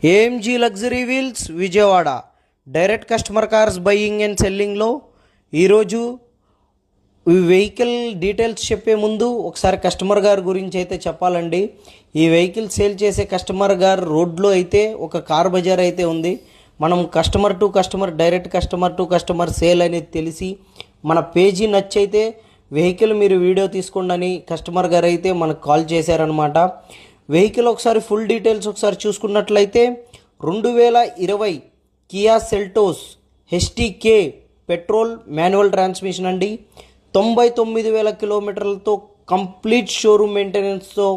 AMG luxury wheels Vijayawada direct customer cars buying and సెల్లింగ్లో ఈరోజు ఈ వెహికల్ డీటెయిల్స్ చెప్పే ముందు ఒకసారి కస్టమర్ గారి గురించి అయితే చెప్పాలండి. ఈ వెహికల్ సేల్ చేసే కస్టమర్ గారు రోడ్లో అయితే ఒక కార్ బజార్ అయితే ఉంది. మనం customer to customer, direct customer to customer sale అనేది తెలిసి మన పేజీ నచ్చైతే వెహికల్ మీరు వీడియో తీసుకోండి అని కస్టమర్ గారు అయితే మనకు కాల్ చేశారనమాట. వెహికల్ ఒకసారి ఫుల్ డీటెయిల్స్ ఒకసారి చూసుకున్నట్లయితే 2020 Kia Seltos HTK petrol manual transmission అండి. 99,000 కిలోమీటర్లతో కంప్లీట్ షోరూమ్ మెయింటెనెన్స్తో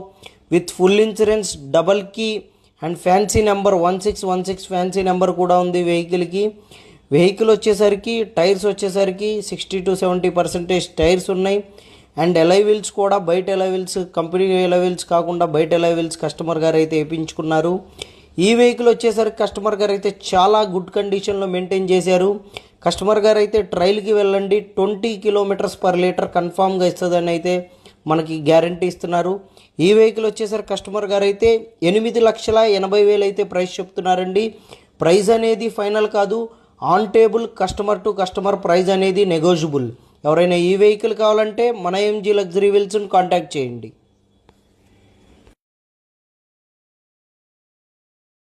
with full insurance, double key and fancy number 1616 fancy number కూడా ఉంది వెహికల్కి. వెహికల్ వచ్చేసరికి టైర్స్ వచ్చేసరికి 60 to 70% టైర్స్ ఉన్నాయి. అండ్ ఎలాయ్ వీల్స్ కూడా బయట alloy wheels, company alloy wheels కాకుండా బయట ఎలాయ్ వీల్స్ కస్టమర్ గారు అయితే వేయించుకున్నారు. ఈ వెహికల్ వచ్చేసరికి కస్టమర్ గారు అయితే చాలా గుడ్ కండిషన్లో మెయింటైన్ చేశారు. కస్టమర్ గారు అయితే ట్రయల్కి వెళ్ళండి, 20 km/లీటర్ కన్ఫామ్గా ఇస్తుందని అయితే మనకి గ్యారంటీ ఇస్తున్నారు. ఈ వెహికల్ వచ్చేసరికి కస్టమర్ గారు అయితే 8,80,000 అయితే ప్రైస్ చెప్తున్నారండి. ప్రైస్ అనేది ఫైనల్ కాదు, on table, customer to customer price అనేది నెగోషియబుల్. ఎవరైనా ఈ వెహికల్ కావాలంటే మన ఎంజీ లగ్జరీ వీల్స్ని కాంటాక్ట్ చేయండి.